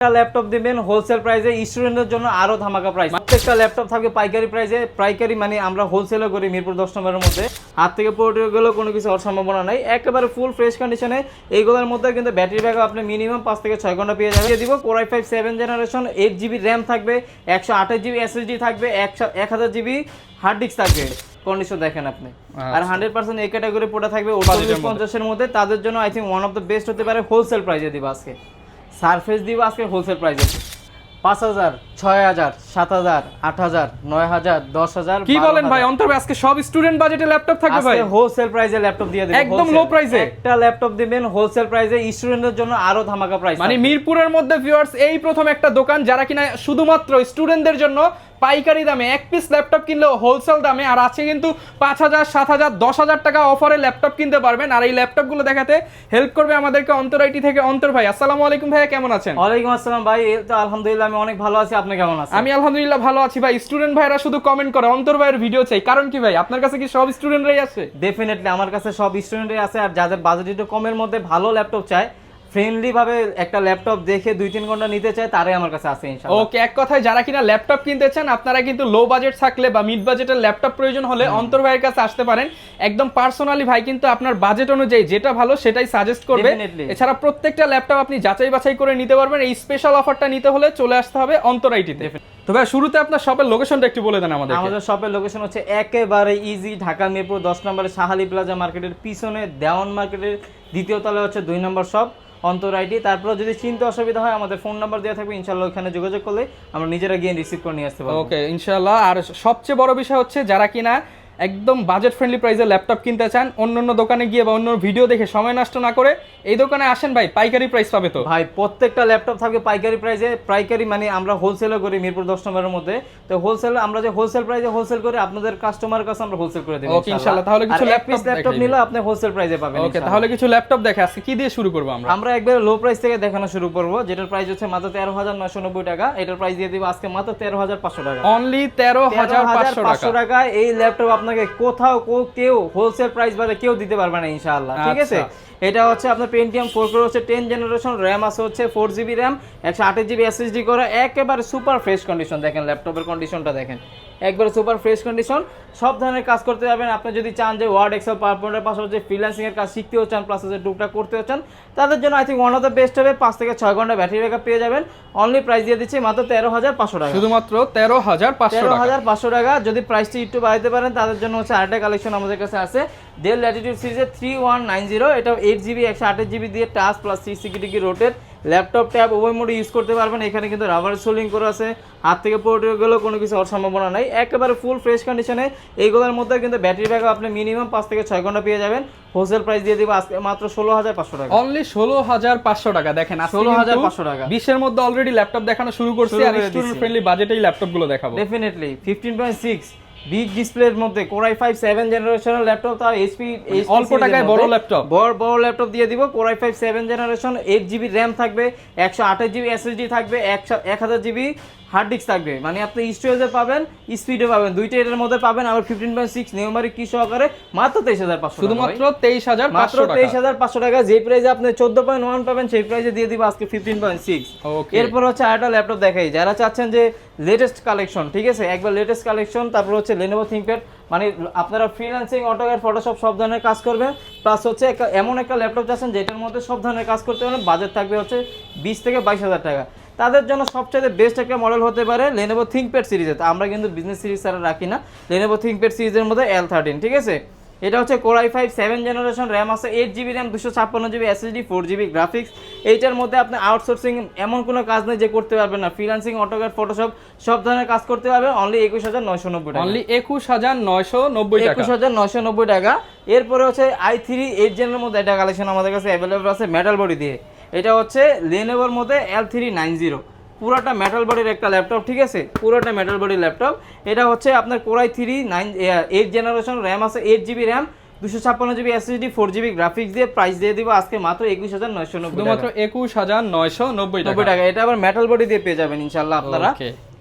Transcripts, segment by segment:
Laptop দিবেন wholesale প্রাইসে, স্টুডেন্টদের জন্য আরো ধামাকা প্রাইস। প্রত্যেকটা ল্যাপটপ থাকবে পাইকারি প্রাইসে, পাইকারি মানে আমরা হোলসেলও করি মিরপুর 10 নম্বরের মধ্যে। হাত থেকে পড়ে গেলেও কোনো কিছু হওয়ার সম্ভাবনা নাই, একেবারে ফুল ফ্রেশ কন্ডিশনে। এইগুলোর মধ্যে কিন্তু ব্যাটারি ব্যাকআপ আপনি মিনিমাম 5 থেকে 6 ঘন্টা পেয়ে যাবেন। দিব Core i5 7 generation, 8GB RAM থাকবে, 128GB SSD থাকবে, 1000GB হার্ড ডিস্ক থাকবে। কন্ডিশন দেখেন আপনি, আর 100% এই ক্যাটাগরি প্রোডাক্ট থাকবে 50 এর মধ্যে। তাদের জন্য I think one of the best হতে পারে। হোলসেল প্রাইসে দিব আজকে, সারফেস দিব আজকে হোলসেল প্রাইসে 5000, 6000, 7000, 8000, 9000, 10000। কি বলেন ভাই, অন্তর ভাই আজকে সব স্টুডেন্ট বাজেটে ল্যাপটপ থাকবে ভাই? আজকে হোলসেল প্রাইসে ল্যাপটপ দিয়ে দেব, একদম লো প্রাইসে একটা ল্যাপটপ দিবেন হোলসেল প্রাইসে, স্টুডেন্টদের জন্য আরো ধামাকা প্রাইস। মানে মিরপুরের মধ্যে ভিউয়ার্স এই প্রথম একটা দোকান যারা কিনা শুধুমাত্র স্টুডেন্টদের জন্য পাইকারি দামে এক পিস ল্যাপটপ কিনলেও হোলসেল দামে, আর আছে কিন্তু 5000, 7000, 10000 টাকা অফারে ল্যাপটপ কিনতে পারবেন। আর এই ল্যাপটপগুলো দেখাতে হেল্প করবে আমাদেরকে অন্তর আইটি থেকে অন্তর ভাই। আসসালামু আলাইকুম ভাইয়া, কেমন আছেন? ওয়ালাইকুম আসসালাম ভাই, এই তো আলহামদুলিল্লাহ আমি অনেক ভালো আছি, আপনি কেমন আছেন? আমি আলহামদুলিল্লাহ ভালো আছি ভাই। স্টুডেন্ট ভাইরা শুধু কমেন্ট করে অন্তর ভাইয়ের ভিডিও চাই, কারণ কি ভাই আপনার কাছে কি সব স্টুডেন্টরাই আছে? ডেফিনেটলি আমার কাছে সব স্টুডেন্টই আছে, আর যাদের বাজেট একটু কমের মধ্যে ভালো ল্যাপটপ চায়, ফ্রেন্ডলি ভাবে একটা ল্যাপটপ দেখে 2-3 ঘন্টা নিতে চায়, তারাই আমার কাছে আছে ইনশাআল্লাহ। ওকে, এক কথায় যারা কিনা ল্যাপটপ কিনতে চান, আপনারা কিন্তু লো বাজেট থাকলে বা মিড বাজেটের ল্যাপটপ প্রয়োজন হলে অন্তর ভাইয়ের কাছে আসতে পারেন। একদম পার্সোনালি ভাই কিন্তু আপনার বাজেট অনুযায়ী যেটা ভালো সেটাই সাজেস্ট করবে। Definitely. এছাড়া প্রত্যেকটা ল্যাপটপ আপনি যাচাই বাছাই করে নিতে পারবেন। এই স্পেশাল অফারটা নিতে হলে চলে আসতে হবে অন্তর আইটিতে। তো ভাই শুরুতে আপনার শপের লোকেশনটা একটু বলে দেন আমাদের। আমাদের শপের লোকেশন হচ্ছে একেবারে ইজি, ঢাকা মিরপুর 10 নম্বরে শাহালি প্লাজা মার্কেটের পিছনে, দেওয়ান মার্কেটের দ্বিতীয় তলায় হচ্ছে 2 নম্বর শপ অন্তর আইটি। তারপর যদি চিনতে অসুবিধা হয় আমাদের ফোন নাম্বার দেওয়া থাকবে, ইনশাআল্লাহ ওখানে যোগাযোগ করলে আমরা নিজেরা গিয়ে রিসিভ করে নিয়ে আসতে পারবো। ওকে ইনশাআল্লাহ। আর সবচেয়ে বড় বিষয় হচ্ছে যারা কিনা একদম বাজেট ফ্রেন্ডলি প্রাইসে ল্যাপটপ কিনতে চান, অন্য দোকানে গিয়ে বা অন্য ভিডিও দেখে সময় নষ্ট না করে এই দোকানে আসেন ভাই, পাইকারি প্রাইস পাবে তো ভাই। প্রত্যেকটা ল্যাপটপ থাকবে পাইকারি প্রাইসে, পাইকারি মানে আমরা হোলসেলও করি মিরপুর 10 নম্বরের মধ্যে। তো হোলসেল আমরা যে হোলসেল প্রাইসে হোলসেল করে আপনাদের কাস্টমার কাছে আমরা হোলসেল করে দেব ওকে ইনশাআল্লাহ। তাহলে কিছু ল্যাপটপ নিলে আপনি হোলসেল প্রাইসে পাবেন। ওকে, তাহলে কিছু ল্যাপটপ দেখে আজকে কি দিয়ে শুরু করব আমরা? আমরা একবার লো প্রাইস থেকে দেখানো শুরু করব, যেটার প্রাইস হচ্ছে মাত্র 13990 টাকা। এটার প্রাইস দিয়ে দিব আজকে মাত্র 13500 টাকা। অনলি 13500 টাকা। এই ল্যাপটপ আপনাকে কোথাও কেউ হোলসেল প্রাইস বাদে কেউ দিতে পারবে না ইনশাআল্লাহ, ঠিক আছে? এটা হচ্ছে আপনার পেন্টিয়াম 4 কোর হচ্ছে 10 জেনারেশন, র্যাম আছে হচ্ছে 4GB র্যাম, 128GB SSD করে, একেবারে সুপার ফ্রেশ কন্ডিশন। দেখেন ল্যাপটপের কন্ডিশনটা দেখেন, একবারে সুপার ফ্রেশ কন্ডিশন। সব ধরনের কাজ করতে যাবেন আপনি, যদি চান যে ওয়ার্ড এক্সেল পাওয়ারপয়েন্টের পাশাপাশি ফ্রিল্যান্সিং এর কাজ শিখতেও চান, প্লাস হচ্ছে টুকটাক করতেও চান, তাদের জন্য I think one of the best হবে। 5 থেকে 6 ঘন্টা ব্যাটারি ব্যাকআপ পেয়ে যাবেন। অনলি প্রাইস দিয়ে দিচ্ছি মাত্র 13500 টাকা, শুধুমাত্র 13500 টাকা। যদি প্রাইসটি একটু বাড়াতে পারেন তাদের জন্য হচ্ছে আরেকটা কালেকশন আমাদের কাছে আছে, ডেল ল্যাটিটিউড সিরিজের 3190। এটা 8GB 128GB দিয়ে touch plus 360 degree rotate laptop tab উভয় মোডে ইউজ করতে পারবেন। এখানে কিন্তু রাবার সোলিং করা আছে, হাত থেকে পড়ে গেলেও কোনো কিছু হওয়ার সম্ভাবনা নাই, একেবারে ফুল ফ্রেশ কন্ডিশনে। এইগুলোর মধ্যে কিন্তু ব্যাটারি ব্যাকআপ আপনি মিনিমাম 5 থেকে 6 ঘন্টা পেয়ে যাবেন। হোলসেল প্রাইস দিয়ে দিব আজকে মাত্র 16500 টাকা, অনলি 16500 টাকা। দেখেন 16500 টাকা। 20 এর মধ্যে অলরেডি ল্যাপটপ দেখানো শুরু করছি, আর স্টুডেন্ট ফ্রেন্ডলি বাজেটেই ল্যাপটপগুলো দেখাবো। ডেফিনেটলি 15.6 বিগ ডিসপ্লের মধ্যে Core i5 7 জেনারেশনের ল্যাপটপ, তার এইচপি অল্প টাকায় বড় ল্যাপটপ, বড় ল্যাপটপ দিয়ে দিব। Core i5 7 generation, 8GB RAM থাকবে, 128GB SSD থাকবে, 1000GB হার্ড ডিস্ক থাকবে। মানে আপনি স্টোরেজে পাবেন, স্পিডে পাবেন, দুইটা এর মধ্যে পাবেন। আবার 15.6 নিউমারিক কি সহকারে মাত্র 23500, শুধুমাত্র 23500 টাকা। 23500 টাকা। যে প্রাইসে আপনি 14.1 পাবেন সেই প্রাইসে দিয়ে দিব আজকে 15.6। এরপর হচ্ছে আরেকটা ল্যাপটপ দেখাই, যারা চাচ্ছেন যে লেটেস্ট কালেকশন, ঠিক আছে, একবার লেটেস্ট কালেকশন। তারপর হচ্ছে Lenovo ThinkPad, মানে আপনারা ফ্রিল্যান্সিং, অটোক্যাড, ফটোশপ সব ধরনের কাজ করবেন, প্লাস হচ্ছে এমন একটা ল্যাপটপ চাচ্ছেন যেটার মধ্যে সব ধরনের কাজ করতে পারেন। বাজেট থাকবে হচ্ছে 20 থেকে 22000 টাকা। তাদের জন্য সবচেয়ে বেস্ট একটা মডেল হতে পারে Lenovo ThinkPad সিরিজে। আমরা কিন্তু বিজনেস সিরিজ ছাড়া রাখি না, Lenovo ThinkPad সিরিজের মধ্যে L13, ঠিক আছে। এটা হচ্ছে Core i5 7 জেনারেশন, র্যাম আছে 8GB RAM, 256GB SSD, 4GB graphics. এইটার মধ্যে আপনি আউটসোর্সিং এমন কোনো কাজ নেই যে করতে পারবেন না, ফ্রিল্যান্সিং, অটোক্যাড, ফটোশপ সব ধরনের কাজ করতে পারবেন। অনলি 21990 টাকা, অনলি 21990 টাকা, 21990 টাকা। এরপরে হচ্ছে i3 8 জেনের মধ্যে এটা কালেকশন আমাদের কাছে অ্যাভেলেবল আছে মেটাল বডি দিয়ে। এটা হচ্ছে Lenovoর মধ্যে L390, পুরোটা মেটাল বডির একটা ল্যাপটপ, ঠিক আছে, পুরোটা মেটাল বডির ল্যাপটপ। এটা হচ্ছে আপনার Core i3 8 জেনারেশন, র্যাম আছে 8GB RAM, 256GB SSD, 4GB graphics দিয়ে প্রাইস দিয়ে দিব আজকে মাত্র 21990 টাকা, মাত্র 21990 টাকা। এটা আবার মেটাল বডি দিয়ে পেয়ে যাবেন ইনশাআল্লাহ আপনারা।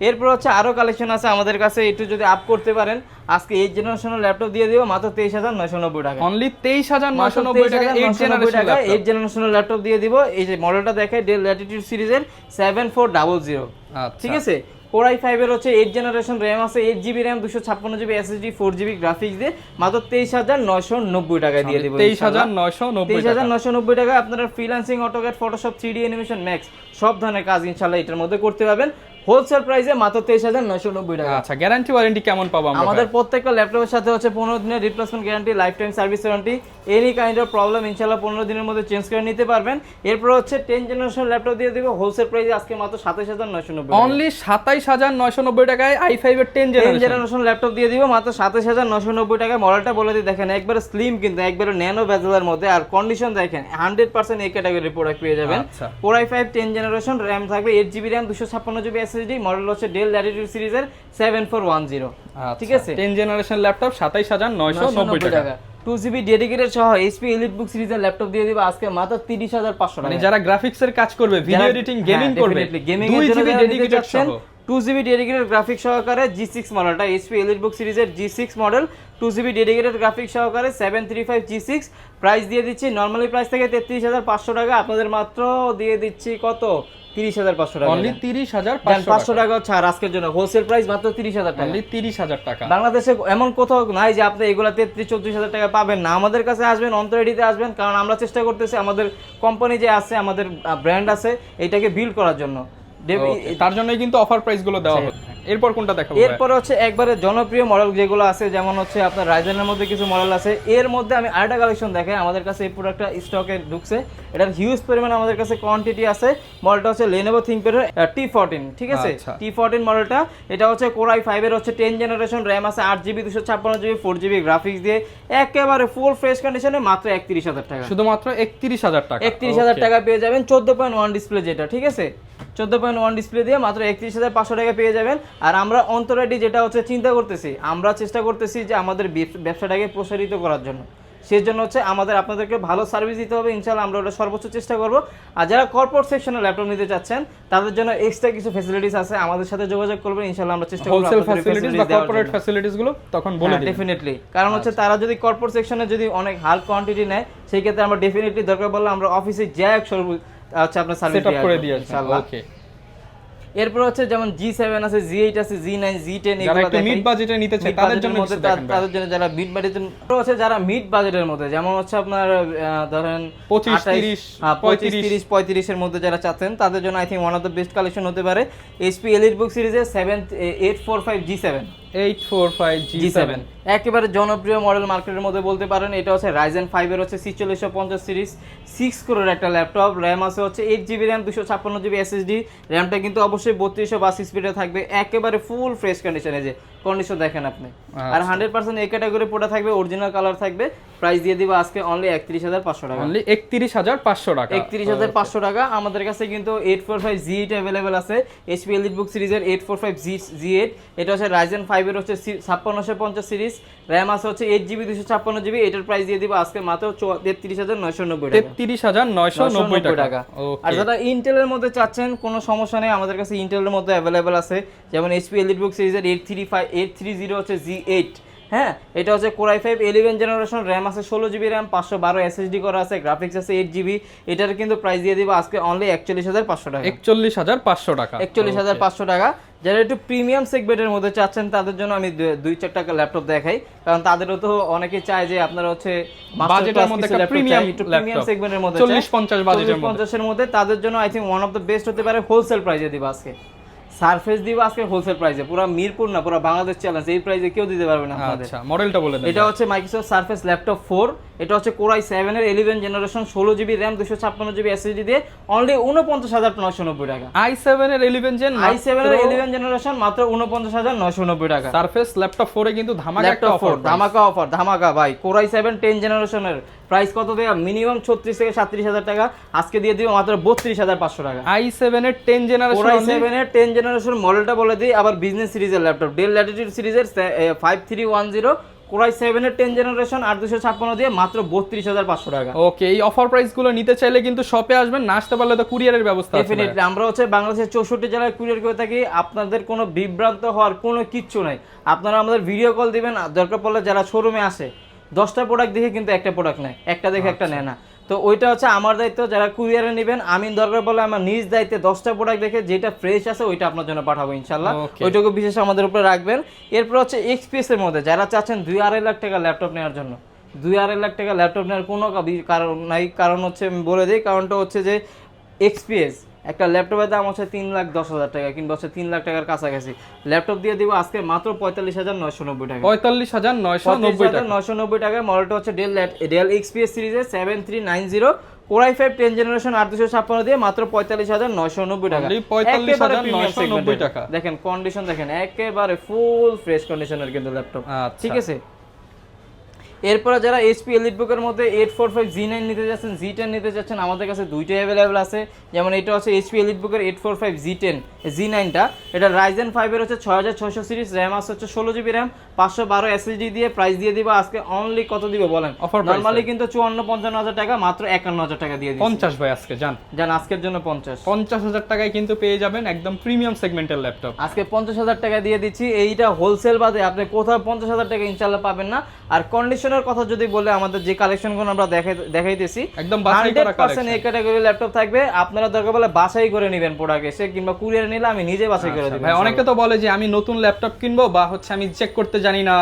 এরপর হচ্ছে আরো কালেকশন আছে আমাদের কাছে, একটু যদি আপ করতে পারেন আজকে 8 জেনারেশনের ল্যাপটপ দিয়ে দিব মাত্র 23,990 টাকা। অনলি 23,990 টাকা 8 জেনারেশন ল্যাপটপ। 8 জেনারেশনের ল্যাপটপ দিয়ে দিব। এই যে মডেলটা দেখাই, ডেল ল্যাটিটিউড সিরিজের 7400, আচ্ছা ঠিক আছে। Core i5 এর হচ্ছে 8 জেনারেশন RAM আছে, 8GB RAM 256GB SSD 4GB graphics দিয়ে মাত্র 23,990 টাকায় দিয়ে দিব। 23,990 টাকা আপনারা freelancing, AutoCAD, Photoshop, 3D animation, max সব ধরনের কাজ ইনশাআল্লাহ এটার মধ্যে করতে পারবেন হোলসেল প্রাইসে মাত্র 23,990 টাকা। আচ্ছা, গ্যারান্টি ওয়ারেন্টি কেমন পাবো আমরা? আমাদের প্রত্যেকটা ল্যাপটপের সাথে হচ্ছে 15 দিনের replacement guarantee, life time service warranty. Any kind of problem ইনশাআল্লাহ 15 দিনের মধ্যে চেঞ্জ করে নিতে পারবেন। এরপর হচ্ছে 10 জেনারেশন ল্যাপটপ দিয়ে দিব হোলসেল প্রাইসে আজকে মাত্র 27,990 টাকা। অনলি 27,990 টাকায় i5 এর 10 জেনারেশন ল্যাপটপ দিয়ে দিব মাত্র 27,990 টাকায়। মডেলটা বলে দিই, দেখেন একবারে স্লিম, কিন্তু একবারে ন্যানো বেজেলের মধ্যে, আর কন্ডিশন দেখেন 100% এই ক্যাটাগরির প্রোডাক্ট পেয়ে যাবেন। Core i5 10 জেনারেশন, RAM থাকবে 8GB RAM 256GB SSD, model হচ্ছে ডেল ল্যাটিটিউড সিরিজের 7410, ঠিক আছে। 10 জেনারেশন ল্যাপটপ 27,990 টাকা। 2GB ডেডিকেটেড সহ HP এলিটবুক সিরিজের ল্যাপটপ দিয়ে দিব আজকে মাত্র 30,500 টাকা। মানে যারা গ্রাফিক্স এর কাজ করবে, ভিডিও এডিটিং, গেমিং করবে, গেমিং এর 2GB ডেডিকেটেড সহ 2GB ডেডিকেটেড গ্রাফিক্স সহকারে G6 মডেলটা, HP এলিটবুক সিরিজের G6 model 2GB dedicated graphics সহকারে 735 G6 প্রাইস দিয়ে দিচ্ছি নরমালি প্রাইস থেকে 33,500 টাকা, আপনাদের মাত্র দিয়ে দিচ্ছি কত 30,500 টাকা। অনলি 30,500 টাকা ছাড় আজকের জন্য, হোলসেল প্রাইস মাত্র 30,000 টাকা। অনলি 30,000 টাকা। বাংলাদেশে এমন কোথাও নাই যে আপনি এগুলা 33-34,000 টাকা পাবেন না। আমাদের কাছে আসবেন, অন্তরেডিতে আসবেন, কারণ আমরা চেষ্টা করতেছি আমাদের কোম্পানি যে আছে, আমাদের ব্র্যান্ড আছে, এটাকে বিল্ড করার জন্য। তার জন্যই কিন্তু অফার প্রাইস গুলো দেওয়া হচ্ছে। এরপর কোনটা দেখাবো? এরপর হচ্ছে একবারে জনপ্রিয় মডেল যেগুলো আছে, যেমন হচ্ছে আপনার রাইজেনের মধ্যে কিছু মডেল আছে। এর মধ্যে আমি আরেকটা কালেকশন দেখাই, আমাদের কাছে এই প্রোডাক্টটা স্টকে ঢুকছে, এটার হিউজ পরিমাণে আমাদের কাছে কোয়ান্টিটি আছে। মডেলটা হচ্ছে Lenovo ThinkPad T14, ঠিক আছে। T14 মডেলটা, এটা হচ্ছে Core i5 এর হচ্ছে 10 জেনারেশন, RAM আছে 8GB 256GB 4GB গ্রাফিক্স দিয়ে একেবারে ফুল ফ্রেশ কন্ডিশনে মাত্র 31,000 টাকা। শুধুমাত্র 31,000 টাকা। 31,000 টাকা পেয়ে যাবেন। 14.1 ডিসপ্লে যেটা, ঠিক আছে, 14.1 ডিসপ্লে দিয়ে মাত্র 31,500 টাকা পেয়ে যাবেন। আর আমরা অন্তরাইডি যেটা হচ্ছে চিন্তা করতেছি, আমরা চেষ্টা করতেছি যে আমাদের ব্যবসাটাকে প্রসারিত করার জন্য, সেই জন্য হচ্ছে আমাদের আপনাদেরকে ভালো সার্ভিস দিতে হবে, ইনশাআল্লাহ আমরা ওটা সর্বোচ্চ চেষ্টা করব। আর যারা কর্পোরেট সেকশনে ল্যাপটপ নিতে চাচ্ছেন তাদের জন্য এক্সট্রা কিছু ফ্যাসিলিটিস আছে, আমাদের সাথে যোগাযোগ করবেন, ইনশাআল্লাহ আমরা চেষ্টা করব হোলসেল ফ্যাসিলিটিস বা কর্পোরেট ফ্যাসিলিটিস গুলো তখন বলে দিন। ডেফিনেটলি, কারণ হচ্ছে তারা যদি কর্পোরেট সেকশনে যদি অনেক হাল কোয়ান্টিটি নেয়, সেই ক্ষেত্রে আমরা ডেফিনেটলি দরকার পড়লে আমরা অফিসে যাই আচ্ছা আপনার সার্ভিস সেটআপ করে দিই ইনশাআল্লাহ। ওকে। এরপর হচ্ছে যেমন G7 আছে, G8 আছে, G9, G10, এগুলো দেখেন মিড বাজেটে নিতে চায় তাদের জন্য, তাদের জন্য যারা মিড বাজেটের হচ্ছে, যারা মিড বাজেটের মধ্যে, যেমন হচ্ছে আপনার ধরেন 25-30-35 এর মধ্যে যারা চাচ্ছেন তাদের জন্য I think one of the best collection হতে পারে HP এলিটবুক সিরিজের 845 G7 845 G7 একেবারে জনপ্রিয় মডেল মার্কেটের মধ্যে বলতে পারেন। এটা হচ্ছে Ryzen 5 এর হচ্ছে 4650 সিরিজ 6 কোরের একটা ল্যাপটপ, RAM আছে হচ্ছে 8GB RAM 256GB SSD, RAMটা কিন্তু অবশ্যই 3282 স্পিডে থাকবে, একেবারে ফুল ফ্রেশ কন্ডিশনে, যে কন্ডিশন দেখেন আপনি। আর 100% এই ক্যাটাগরি প্রোডাক্ট থাকবে, অরিজিনাল কালার থাকবে। প্রাইস দিয়ে দিব আজকে অনলি 31,500 টাকা। অনলি 31,500 টাকা। 31,500 টাকা। আমাদের কাছে কিন্তু 845 G8 अवेलेबल আছে, HP এলিটবুক সিরিজের 845 G8, এটা হচ্ছে Ryzen 5 এর হচ্ছে 5650 সিরিজ, RAM আছে হচ্ছে 8GB 256GB, এটার প্রাইস দিয়ে দিব আজকে মাত্র 33,990 টাকা। 33,990 টাকা। আর যারা ইন্টেলের মধ্যে চাচ্ছেন কোনো সমস্যা নেই, আমাদের কাছে ইন্টেলের মধ্যে अवेलेबल আছে, যেমন HP এলিটবুক সিরিজের 830 হচ্ছে G8, হ্যাঁ, এটা হচ্ছে Core i5 11 জেনারেশন, RAM আছে 16GB RAM 512 SSD করা আছে, গ্রাফিক্স আছে 8GB, এটার কিন্তু প্রাইস দিয়ে দিব আজকে অনলি 41,500 টাকা। 41,500 টাকা। 41,500 টাকা। যারা একটু প্রিমিয়াম সেগমেন্টের মধ্যে চাচ্ছেন তাদের জন্য আমি 2-4 টাকা ল্যাপটপ দেখাই, কারণ তাদেরও তো অনেকেই চায় যে আপনারা হচ্ছে বাজেটের মধ্যে একটা প্রিমিয়াম সেগমেন্টের মধ্যে 40-50 বাজেটের মধ্যে, 40-50 এর মধ্যে, তাদের জন্য I think one of the best হতে পারে। হোলসেল প্রাইসে দিব আজকে, সারফেস দিব আজকে হোলসেল প্রাইসে, পুরো মিরপুর না পুরো বাংলাদেশ চ্যালেঞ্জ, এই প্রাইসে কেউ দিতে পারবে না আপনাদের। আচ্ছা, মডেলটা বলে দেন। এটা হচ্ছে মাইক্রোসফট সারফেস ল্যাপটপ 4, এটা হচ্ছে Core i7 এর 11 generation, 16GB RAM 256GB SSD দিয়ে অনলি 49,990 টাকা। i7 এর 11 জেন, i7 এর 11 জেনারেশন মাত্র 49,990 টাকা। সারফেস ল্যাপটপ 4 এ কিন্তু ধামাকা একটা অফার, ধামাকা ভাই। Core i7 10 জেনারেশনের প্রাইস কত দেয়া, মিনিমাম 36 থেকে 37,000 টাকা, আজকে দিয়ে দিব মাত্র 32,500 টাকা। i7 এর 10 জেনারেশন, Core i7 এর 10 জেনারেশন মডেলটা বলে দিই, আবার বিজনেস সিরিজের ল্যাপটপ, ডেল ল্যাটিটিউড সিরিজের 5310 কোরাই 7 এর 10 জেনারেশন 8256 দিয়ে মাত্র 32500 টাকা। ওকে, এই অফার প্রাইস গুলো নিতে চাইলে কিন্তু শপে আসবেন, না আসতে পারলে তো কুরিয়ারের ব্যবস্থা আছে। ডেফিনেটলি আমরা হচ্ছে বাংলাদেশের 64 জেলায় কুরিয়ার করে থাকি। আপনাদের কোনো বিভ্রান্ত হওয়ার কোনো কিচ্ছু নাই। আপনারা আমাদের ভিডিও কল দিবেন, দরকার পড়লে যারা শোরুমে আসে 10টা প্রোডাক্ট দেখে কিন্তু একটা প্রোডাক্ট নেয়, একটা দেখে একটা নেয় না। তো ওইটা হচ্ছে আমার দায়িত্ব, যারা কুরিয়ারে নেবেন আমি দরকার পড়লে আমার নিজ দায়িত্বে 10টা প্রোডাক্ট দেখে যেটা ফ্রেশ আছে ওইটা আপনার জন্য পাঠাবো ইনশাল্লাহ। ওইটুকু বিশেষ আমাদের উপরে রাখবেন। এরপর হচ্ছে এক্সপিএস এর মধ্যে যারা চাচ্ছেন 2-2.5 লাখ টাকা ল্যাপটপ নেওয়ার জন্য, 2-2.5 লাখ টাকা ল্যাপটপ নেওয়ার কোনো কারণ নাই। কারণ হচ্ছে আমি বলে দিই, কারণটা হচ্ছে যে এক্সপিএস একটা ল্যাপটপের দাম হচ্ছে 3,10,000 টাকা কিংবা হচ্ছে 3 লাখ টাকার কাছাকাছি। ল্যাপটপ দিয়ে দিব আজকে মাত্র 45,990 টাকা। 45,990 টাকা। মডেলটা হচ্ছে ডেল এক্সপিএস সিরিজের 7390 কোরাই 5 10 জেনারেশন 8256 দিয়ে মাত্র 45,990 টাকা। 45,990 টাকা। দেখেন কন্ডিশন দেখেন, একেবারে ফুল ফ্রেশ কন্ডিশনের কিন্তু ল্যাপটপ, ঠিক আছে। এরপরে যারা এইচপি এলিটবুকের মধ্যে 845 G9 নিতে যাচ্ছেন, G10 নিতে যাচ্ছেন, আমাদের কাছে দুইটাই অ্যাভেলেবেল আছে। যেমন এটা হচ্ছে এইচপি এলিটবুকের 845 G9টা, এটা রাইজেন 5 এর হচ্ছে 6600 সিরিজ, র্যাম আছে হচ্ছে 16 GB র্যাম, 512 SSD দিয়ে প্রাইস দিয়ে দিব আজকে অনলি কত দিব বলেন? নরমালি কিন্তু 54-55 টাকা, মাত্র 51,000 টাকা দিয়ে দিচ্ছি। 50 ভাই আজকে জান আজকের জন্য 50,000 টাকায় কিন্তু পেয়ে যাবেন একদম প্রিমিয়াম সেগমেন্টের ল্যাপটপ। আজকে 50,000 টাকা দিয়ে দিচ্ছি। এইটা হোলসেল বাদে আপনি কোথাও 50,000 টাকা ইনশাআল্লাহ পাবেন না। আর কন্ডিশনের কথা যদি বলে, আমাদের যে কালেকশনগুলো আমরা দেখাইতেছি একদম বাছাই করা কালেকশন, 100% এই ক্যাটাগরি ল্যাপটপ থাকবে। আপনারা দরকার বলে বাছাই করে নেবেন প্রোডাক্ট এসে, কিংবা কুরিয়ারে নিলে আমি নিজে বাছাই করে দেব। ভাই অনেকে তো বলে যে আমি নতুন ল্যাপটপ কিনবো বা হচ্ছে আমি চেক করতে জানি না,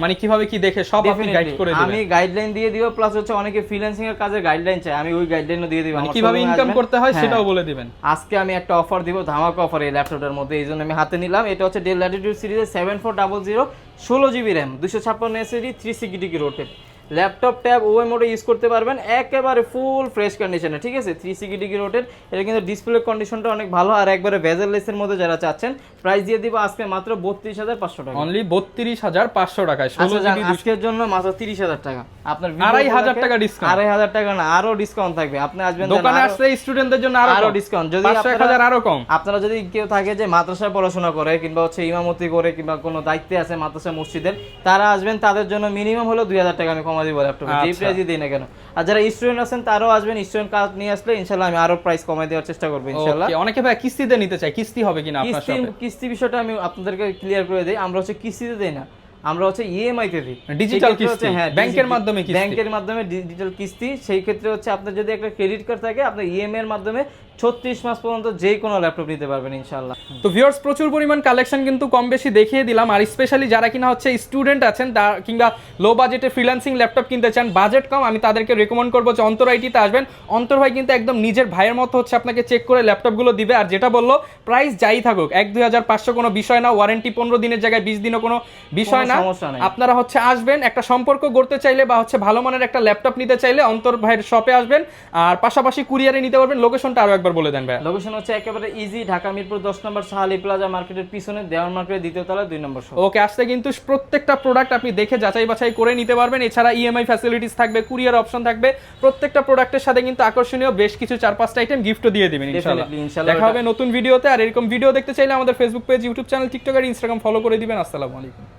মানে কিভাবে কি দেখে সব আপনি গাইড করে দিবেন। আমি গাইডলাইন দিয়ে দিব, প্লাস হচ্ছে অনেকে ফ্রিল্যান্সিং এর কাজে গাইডলাইন চায়, আমি ওই গাইডলাইনও দিয়ে দিব। মানে কিভাবে ইনকাম করতে হয় সেটাও বলে দিবেন। আজকে আমি একটা অফার দিব, ধামাকা অফার এই ল্যাপটপটার মধ্যে, এইজন্য আমি হাতে নিলাম। এটা হচ্ছে ডেল ল্যাটিটিউড সিরিজের 7400 16 GB RAM 256 SSD 360 rotate laptop tab OM মোডে ইউজ করতে পারবেন, একেবারে ফুল ফ্রেশ কন্ডিশনে, ঠিক আছে। 360 রোটেট, এটা কিন্তু ডিসপ্লে কন্ডিশনটা অনেক ভালো। আর একবারে বেজেললেসের মধ্যে যারা চাচ্ছেন, প্রাইস দিয়ে দিব আজকে মাত্র 32,500 টাকা। অনলি 32,500 টাকায় 16 GB আজকের জন্য মাত্র 30,000 টাকা। আপনার 2,500 টাকা ডিসকাউন্ট, 2,500 টাকা না, আরো ডিসকাউন্ট থাকবে। আপনি আসবেন দোকানে আসলে স্টুডেন্টদের জন্য আরো ডিসকাউন্ট, যদি 1,000 আরো কম। আপনারা যদি কেউ থাকে যে মাদ্রাসায় পড়াশোনা করে কিংবা হচ্ছে ইমামতি করে কিংবা কোনো দায়িত্বে আছে মাদ্রাসা মসজিদের, তারা আসবেন, তাদের জন্য মিনিমাম হলো 2,000 টাকা আমি কমাই দিব ল্যাপটপে, যে প্রাইসই দেই না কেন। আর যারা স্টুডেন্ট আছেন তারাও আসবেন, স্টুডেন্ট কার্ড নিয়ে আসলে ইনশাআল্লাহ আমি আরো প্রাইস কমাই দেওয়ার চেষ্টা করব ইনশাআল্লাহ। অনেকে ভাই কিস্তিতে নিতে চায়, কিস্তি হবে কিনা আপনার শপে? কিস্তি বিষয়টা আমি আপনাদেরকে ক্লিয়ার করে দেই, আমরা হচ্ছে কিস্তিতে দেই না, আমরা হচ্ছে ইএমআই তে দিই, ডিজিটাল কিস্তি। হ্যাঁ, ব্যাংকের মাধ্যমে কিস্তি, ব্যাংকের মাধ্যমে ডিজিটাল কিস্তি। সেই ক্ষেত্রে হচ্ছে আপনার যদি একটা ক্রেডিট কার্ড থাকে, আপনি ইএমআই এর মাধ্যমে 36 মাস পর্যন্ত যে কোনো ল্যাপটপ নিতে পারবেন ইনশাআল্লাহ। তো ভিউয়ার্স, প্রচুর পরিমাণ কালেকশন কিন্তু কম বেশি দেখিয়ে দিলাম। আর স্পেশালি যারা কিনা হচ্ছে স্টুডেন্ট আছেন কিংবা লো বাজেটে ফ্রিল্যান্সিং ল্যাপটপ কিনতে চান, বাজেট কম, আমি তাদেরকে রেকমেন্ড করবো যে অন্তর আইটিতে আসবেন। অন্তর ভাই কিন্তু একদম নিজের ভাইয়ের মতো হচ্ছে আপনাকে চেক করে ল্যাপটপগুলো দিবে। আর যেটা বললো, প্রাইস যাই থাকুক 1-2,500 কোনো বিষয় না, ওয়ারেন্টি 15 দিনের জায়গায় 20 দিনও কোনো বিষয় না। আপনারা হচ্ছে আসবেন, একটা সম্পর্ক গড়তে চাইলে বা হচ্ছে ভালো মানের একটা ল্যাপটপ নিতে চাইলে অন্তর ভাইয়ের শপে আসবেন। আর পাশাপাশি কুরিয়ারে নিতে পারবেন। লোকেশনটা আরো একবার বলে দেন ভাই। লোকেশন হচ্ছে একেবারে ইজি, ঢাকা মিরপুর 10 নম্বর সাহালি প্লাজা মার্কেটের পিছনে, দেওয়ান মার্কেটের দ্বিতীয় তলায় 2 নম্বর শপ। ওকে, আসতে কিন্তু প্রত্যেকটা প্রোডাক্ট আপনি দেখে যাচাই বাছাই করে নিতে পারবেন। এছাড়া ইএমআই ফ্যাসিলিটিস থাকবে, কুরিয়ার অপশন থাকবে। প্রত্যেকটা প্রোডাক্টের সাথে কিন্তু আকর্ষণীয় বেশ কিছু 4-5টা আইটেম গিফটও দিয়ে দিবেন ইনশাআল্লাহ। দেখা হবে নতুন ভিডিওতে। আর এরকম ভিডিও দেখতে চাইলে আমাদের Facebook page, YouTube channel, TikTok আর ইনস্টাগ্রাম ফলো করে দিবেন। আসসালামু আলাইকুম।